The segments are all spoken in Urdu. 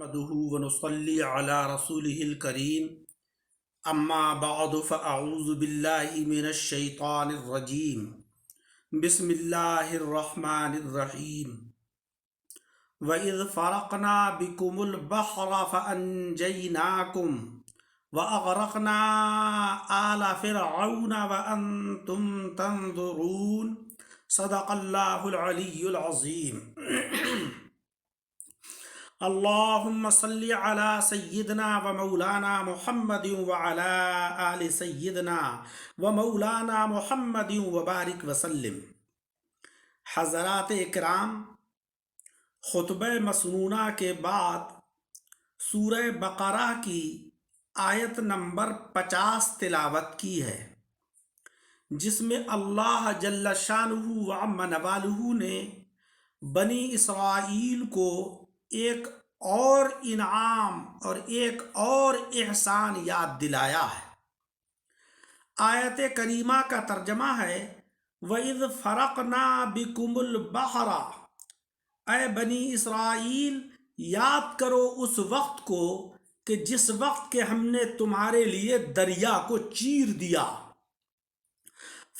نحمده ونصلي على رسوله الكريم اما بعد فاعوذ بالله من الشيطان الرجيم بسم الله الرحمن الرحيم وَإِذْ فَرَقْنَا بِكُمُ الْبَحْرَ فَأَنْجَيْنَاكُمْ وَأَغْرَقْنَا آلَ فِرْعَوْنَ وَأَنْتُمْ تَنْظُرُونَ صدق اللہ العلی العظیم۔ اللہم صلی علی سیدنا و مولانا محمد وعلی آل سیدنا و مولانا محمد وبارک وسلم۔ حضرات اکرام، خطبہ مسنونہ کے بعد سورہ بقرہ کی آیت نمبر 50 تلاوت کی ہے، جس میں اللہ جل شانہ و عم نوالہ نے بنی اسرائیل کو ایک اور انعام اور ایک اور احسان یاد دلایا ہے۔ آیت کریمہ کا ترجمہ ہے وَإِذْ فَرَقْنَا بِكُمُ الْبَحْرَ، اے بنی اسرائیل یاد کرو اس وقت کو کہ جس وقت کہ ہم نے تمہارے لیے دریا کو چیر دیا۔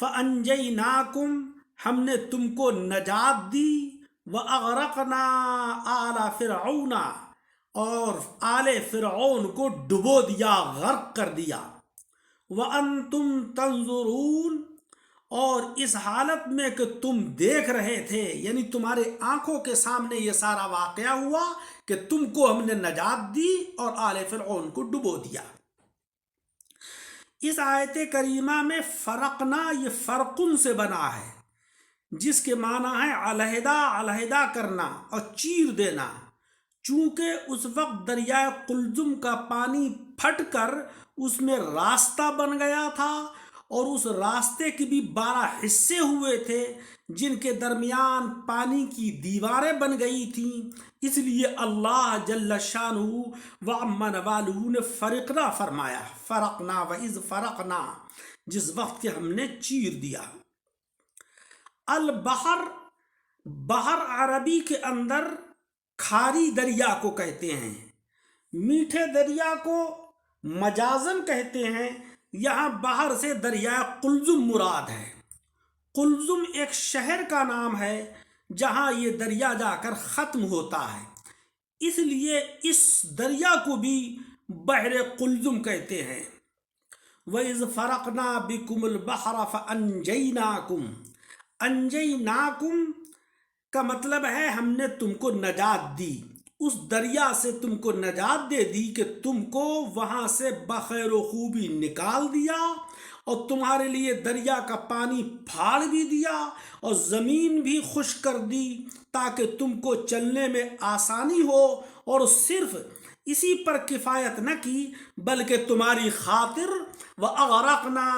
فَأَنْجَيْنَاكُمْ، ہم نے تم کو نجات دی، وَأَغْرَقْنَا آلَ فِرْعَوْنَ، اور آل فرعون کو ڈبو دیا، غرق کر دیا۔ وَأَنْتُمْ تَنْظُرُونَ، اور اس حالت میں کہ تم دیکھ رہے تھے، یعنی تمہارے آنکھوں کے سامنے یہ سارا واقعہ ہوا کہ تم کو ہم نے نجات دی اور آل فرعون کو ڈبو دیا۔ اس آیت کریمہ میں فرقنا، یہ فرقن سے بنا ہے، جس کے معنی ہے علیحدہ علیحدہ کرنا اور چیر دینا۔ چونکہ اس وقت دریائے قلزم کا پانی پھٹ کر اس میں راستہ بن گیا تھا، اور اس راستے کی بھی 12 حصے ہوئے تھے جن کے درمیان پانی کی دیواریں بن گئی تھیں، اس لیے اللہ جل شانہ و عم نوالہ نے فرقنا فرمایا، فرقنا وَإِذْ فرقنا، جس وقت کہ ہم نے چیر دیا۔ البحر، بحر عربی کے اندر کھاری دریا کو کہتے ہیں، میٹھے دریا کو مجازن کہتے ہیں۔ یہاں بحر سے دریائے قلزم مراد ہے۔ قلزم ایک شہر کا نام ہے جہاں یہ دریا جا کر ختم ہوتا ہے، اس لیے اس دریا کو بھی بحر قلزم کہتے ہیں۔ وَإِذْ فَرَقْنَا بِكُمُ الْبَحْرَ فَأَنْجَيْنَاكُمْ، انجیناکم کا مطلب ہے ہم نے تم کو نجات دی، اس دریا سے تم کو نجات دے دی کہ تم کو وہاں سے بخیر و خوبی نکال دیا، اور تمہارے لیے دریا کا پانی پھاڑ بھی دیا اور زمین بھی خشک کر دی تاکہ تم کو چلنے میں آسانی ہو۔ اور صرف اسی پر کفایت نہ کی بلکہ تمہاری خاطر وَأَغْرَقْنَا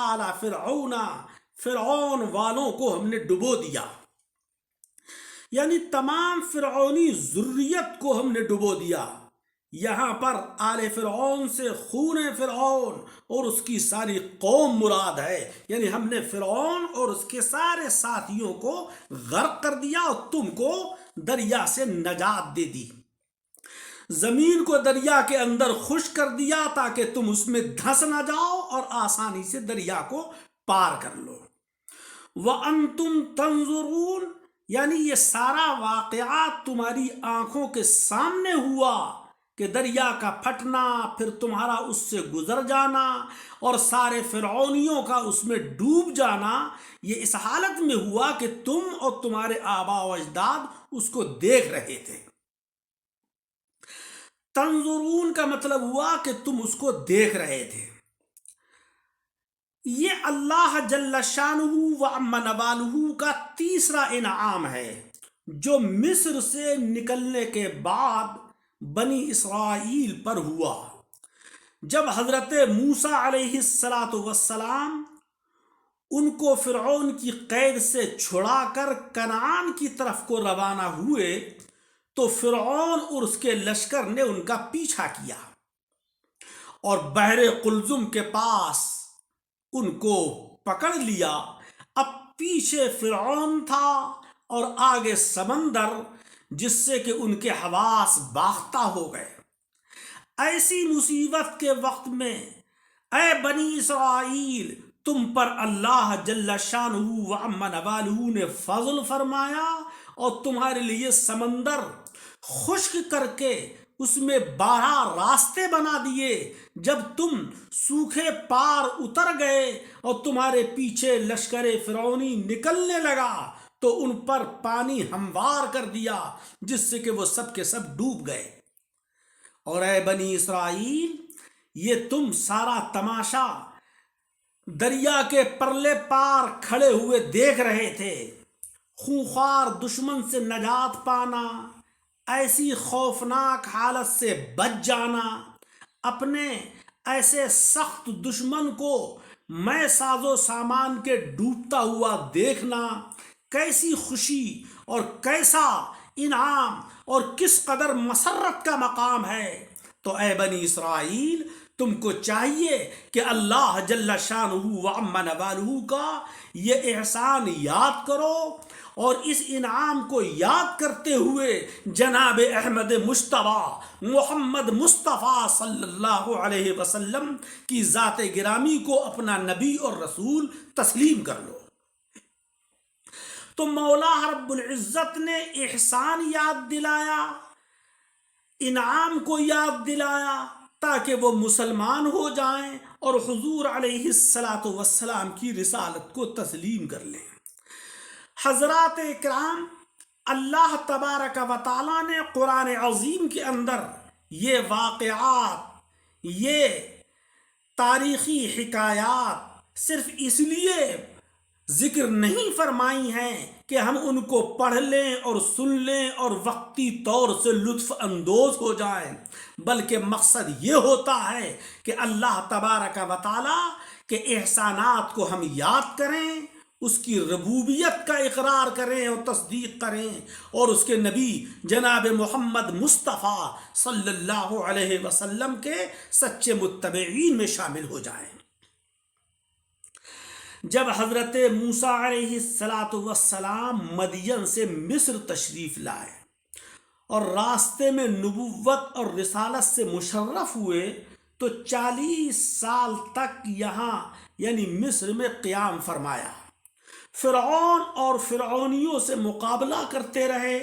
آلَ فِرْعَوْنَ، فرعون والوں کو ہم نے ڈبو دیا، یعنی تمام فرعونی ذریت کو ہم نے ڈبو دیا۔ یہاں پر آل فرعون سے خون فرعون اور اس کی ساری قوم مراد ہے، یعنی ہم نے فرعون اور اس کے سارے ساتھیوں کو غرق کر دیا اور تم کو دریا سے نجات دے دی۔ زمین کو دریا کے اندر خشک کر دیا تاکہ تم اس میں دھنس نہ جاؤ اور آسانی سے دریا کو پار کر لو۔ وَأَنْتُمْ تَنْظُرُونَ، یعنی یہ سارا واقعات تمہاری آنکھوں کے سامنے ہوا کہ دریا کا پھٹنا، پھر تمہارا اس سے گزر جانا اور سارے فرعونیوں کا اس میں ڈوب جانا، یہ اس حالت میں ہوا کہ تم اور تمہارے آباء و اجداد اس کو دیکھ رہے تھے۔ تنظرون کا مطلب ہوا کہ تم اس کو دیکھ رہے تھے۔ یہ اللہ جل شانہ و عم نوالہ کا تیسرا انعام ہے جو مصر سے نکلنے کے بعد بنی اسرائیل پر ہوا۔ جب حضرت موسیٰ علیہ السلام ان کو فرعون کی قید سے چھڑا کر کنعان کی طرف کو روانہ ہوئے تو فرعون اور اس کے لشکر نے ان کا پیچھا کیا اور بحر قلزم کے پاس ان کو پکڑ لیا۔ اب پیچھے فرعون تھا اور آگے سمندر، جس سے کہ ان کے حواس باختہ ہو گئے۔ ایسی مصیبت کے وقت میں اے بنی اسرائیل، تم پر اللہ جل شانہ و عم نوالہ نے فضل فرمایا اور تمہارے لیے سمندر خشک کر کے اس میں 12 راستے بنا دیے۔ جب تم سوکھے پار اتر گئے اور تمہارے پیچھے لشکر فرعونی نکلنے لگا تو ان پر پانی ہموار کر دیا، جس سے کہ وہ سب کے سب ڈوب گئے۔ اور اے بنی اسرائیل، یہ تم سارا تماشا دریا کے پرلے پار کھڑے ہوئے دیکھ رہے تھے۔ خونخوار دشمن سے نجات پانا، ایسی خوفناک حالت سے بچ جانا، اپنے ایسے سخت دشمن کو میں ساز و سامان کے ڈوبتا ہوا دیکھنا کیسی خوشی اور کیسا انعام اور کس قدر مسرت کا مقام ہے۔ تو اے بنی اسرائیل، تم کو چاہیے کہ اللہ جل شانہ و عم نوالہ کا یہ احسان یاد کرو، اور اس انعام کو یاد کرتے ہوئے جناب احمد مجتبی محمد مصطفیٰ صلی اللہ علیہ وسلم کی ذات گرامی کو اپنا نبی اور رسول تسلیم کر لو۔ تو مولا رب العزت نے احسان یاد دلایا، انعام کو یاد دلایا، تاکہ وہ مسلمان ہو جائیں اور حضور علیہ السلام کی رسالت کو تسلیم کر لیں۔ حضرات اکرام، اللہ تبارک و تعالیٰ نے قرآن عظیم کے اندر یہ واقعات، یہ تاریخی حکایات صرف اس لیے ذکر نہیں فرمائی ہیں کہ ہم ان کو پڑھ لیں اور سن لیں اور وقتی طور سے لطف اندوز ہو جائیں، بلکہ مقصد یہ ہوتا ہے کہ اللہ تبارک و تعالیٰ کے احسانات کو ہم یاد کریں، اس کی ربوبیت کا اقرار کریں اور تصدیق کریں، اور اس کے نبی جناب محمد مصطفیٰ صلی اللہ علیہ وسلم کے سچے متبعین میں شامل ہو جائیں۔ جب حضرت موسیٰ علیہ السلام مدین سے مصر تشریف لائے اور راستے میں نبوت اور رسالت سے مشرف ہوئے تو 40 سال تک یہاں یعنی مصر میں قیام فرمایا۔ فرعون اور فرعونیوں سے مقابلہ کرتے رہے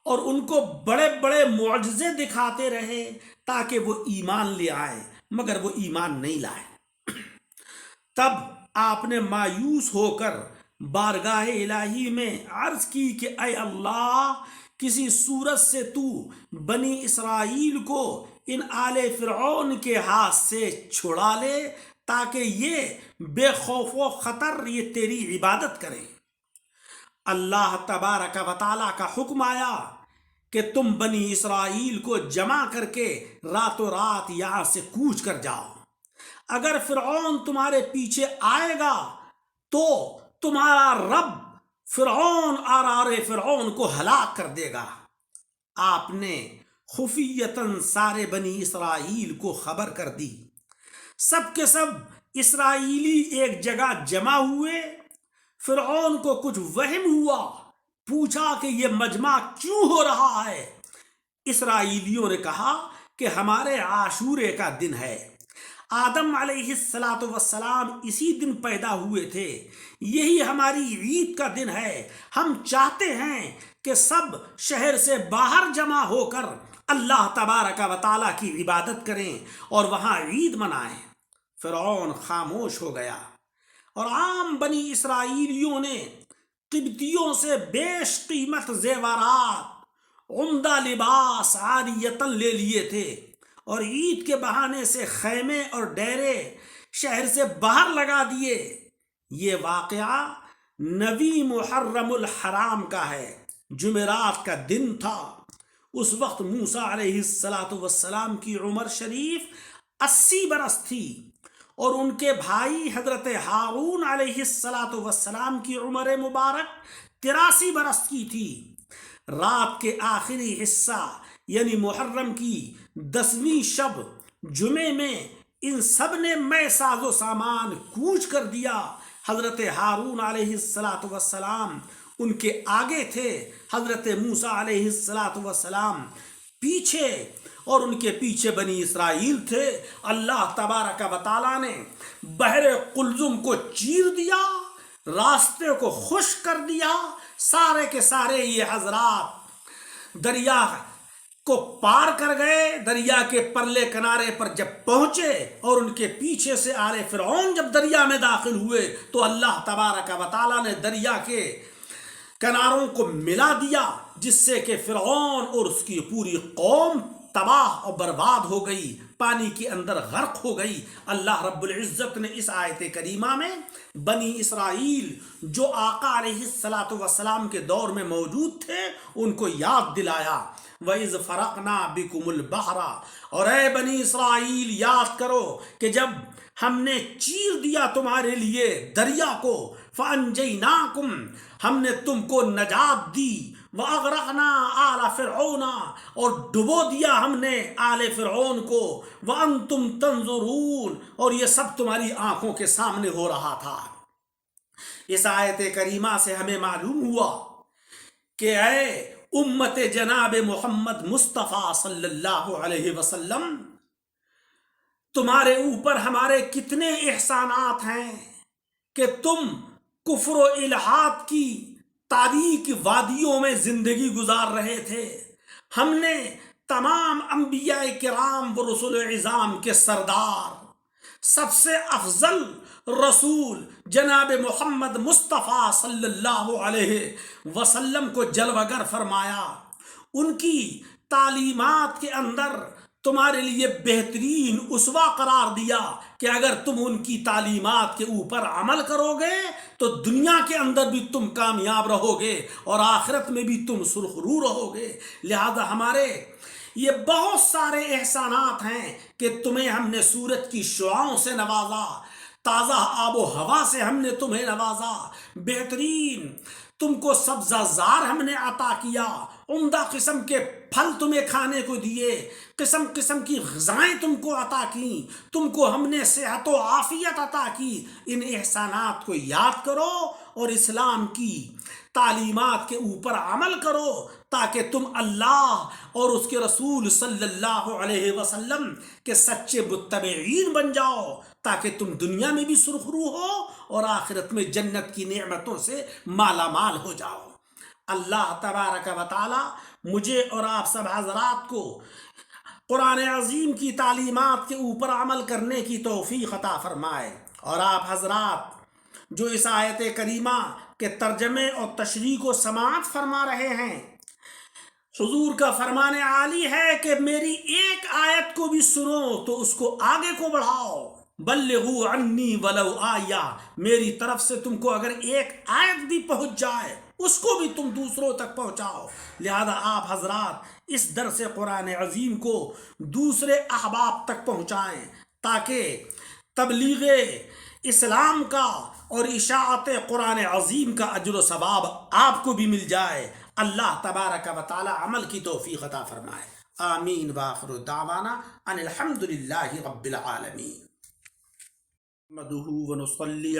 اور ان کو بڑے بڑے معجزے دکھاتے رہے تاکہ وہ ایمان لے آئے، مگر وہ ایمان نہیں لائے۔ تب آپ نے مایوس ہو کر بارگاہ الہی میں عرض کی کہ اے اللہ، کسی صورت سے تو بنی اسرائیل کو ان آل فرعون کے ہاتھ سے چھڑا لے تاکہ یہ بے خوف و خطر یہ تیری عبادت کریں۔ اللہ تبارک و تعالیٰ کا حکم آیا کہ تم بنی اسرائیل کو جمع کر کے راتوں رات یہاں سے کوچ کر جاؤ۔ اگر فرعون تمہارے پیچھے آئے گا تو تمہارا رب فرعون اور آل فرعون کو ہلاک کر دے گا۔ آپ نے خفیتاً سارے بنی اسرائیل کو خبر کر دی۔ سب کے سب اسرائیلی ایک جگہ جمع ہوئے۔ فرعون کو کچھ وہم ہوا، پوچھا کہ یہ مجمع کیوں ہو رہا ہے؟ اسرائیلیوں نے کہا کہ ہمارے عاشورے کا دن ہے۔ آدم علیہ السلام اسی دن پیدا ہوئے تھے، یہی ہماری عید کا دن ہے۔ ہم چاہتے ہیں کہ سب شہر سے باہر جمع ہو کر اللہ تبارک و تعالیٰ کی عبادت کریں اور وہاں عید منائیں۔ فرعون خاموش ہو گیا اور عام بنی اسرائیلیوں نے قبطیوں سے بیش قیمت زیورات، عمدہ لباس عاریتاً لے لیے تھے اور عید کے بہانے سے خیمے اور ڈیرے شہر سے باہر لگا دیے۔ یہ واقعہ 9 محرم الحرام کا ہے، جمعرات کا دن تھا۔ اس وقت موسیٰ علیہ السلام کی عمر شریف 80 برس تھی اور ان کے بھائی حضرت ہارون علیہ السلام کی عمر مبارک 83 برس کی تھی۔ رات کے آخری حصہ یعنی محرم کی 10ویں شب جمعے میں ان سب نے میں ساز و سامان کوچ کر دیا۔ حضرت ہارون علیہ السلام ان کے آگے تھے حضرت موسیٰ علیہ السلام، پیچھے، اور ان کے پیچھے بنی اسرائیل تھے۔ اللہ تبارک و تعالیٰ نے بحر قلزم کو چیر دیا، راستے کو خشک کر دیا، سارے کے سارے یہ حضرات دریا کو پار کر گئے۔ دریا کے پرلے کنارے پر جب پہنچے اور ان کے پیچھے سے آل فرعون جب دریا میں داخل ہوئے تو اللہ تبارک و تعالیٰ نے دریا کے کناروں کو ملا دیا، جس سے کہ فرعون اور اس کی پوری قوم تباہ اور برباد ہو گئی، پانی کے اندر غرق ہو گئی۔ اللہ رب العزت نے اس آیت کریمہ میں بنی اسرائیل جو آقا علیہ السلام کے دور میں موجود تھے ان کو یاد دلایا۔ وَإِذْ فَرَقْنَا بِكُمُ الْبَحْرَ، اور اے بنی اسرائیل یاد کرو کہ جب ہم نے چیر دیا تمہارے لیے دریا کو، فَأَنْجَيْنَاكُمْ، ہم نے تم کو نجات دی، وَأَغْرَقْنَا آلَ فِرْعَوْنَ، اور ڈبو دیا ہم نے آل فرعون کو، وَأَنْتُمْ تَنْظُرُونَ، اور یہ سب تمہاری آنکھوں کے سامنے ہو رہا تھا۔ اس آیت کریمہ سے ہمیں معلوم ہوا کہ اے امت جناب محمد مصطفیٰ صلی اللہ علیہ وسلم، تمہارے اوپر ہمارے کتنے احسانات ہیں کہ تم کفر و الحاد کی تاریک وادیوں میں زندگی گزار رہے تھے۔ ہم نے تمام انبیاء کرام و رسول عظام کے سردار، سب سے افضل رسول جناب محمد مصطفیٰ صلی اللہ علیہ وسلم کو جلوہ گر فرمایا۔ ان کی تعلیمات کے اندر تمہارے لیے بہترین اسوہ قرار دیا کہ اگر تم ان کی تعلیمات کے اوپر عمل کرو گے تو دنیا کے اندر بھی تم کامیاب رہو گے اور آخرت میں بھی تم سرخرو رہو گے۔ لہذا ہمارے یہ بہت سارے احسانات ہیں کہ تمہیں ہم نے سورج کی شعاؤں سے نوازا، تازہ آب و ہوا سے ہم نے تمہیں نوازا، بہترین تم کو سبزہ زار ہم نے عطا کیا، عمدہ قسم کے پھل تمہیں کھانے کو دیے، قسم قسم کی غذائیں تم کو عطا کی، تم کو ہم نے صحت و عافیت عطا کی۔ ان احسانات کو یاد کرو اور اسلام کی تعلیمات کے اوپر عمل کرو تاکہ تم اللہ اور اس کے رسول صلی اللہ علیہ وسلم کے سچے متبعین بن جاؤ، تاکہ تم دنیا میں بھی سرخرو ہو اور آخرت میں جنت کی نعمتوں سے مالا مال ہو جاؤ۔ اللہ تبارک و تعالی مجھے اور آپ سب حضرات کو قرآن عظیم کی تعلیمات کے اوپر عمل کرنے کی توفیق عطا فرمائے، اور آپ حضرات جو اس آیت کریمہ کے ترجمے اور تشریح کو سماعت فرما رہے ہیں، حضور کا فرمان عالی ہے کہ میری ایک آیت کو بھی سنو تو اس کو آگے کو بڑھاؤ۔ بلغوا عنی ولو آیہ، میری طرف سے تم کو اگر ایک آیت بھی پہنچ جائے اس کو بھی تم دوسروں تک پہنچاؤ۔ لہذا آپ حضرات اس درس قرآن عظیم کو دوسرے احباب تک پہنچائیں تاکہ تبلیغ اسلام کا اور اشاعت قرآن عظیم کا اجر و ثواب آپ کو بھی مل جائے۔ اللہ تبارک و تعالی عمل کی توفیق عطا فرمائے۔ آمین وآخر دعوانا ان الحمد للہ رب العالمین۔ نحمدہ ونصلی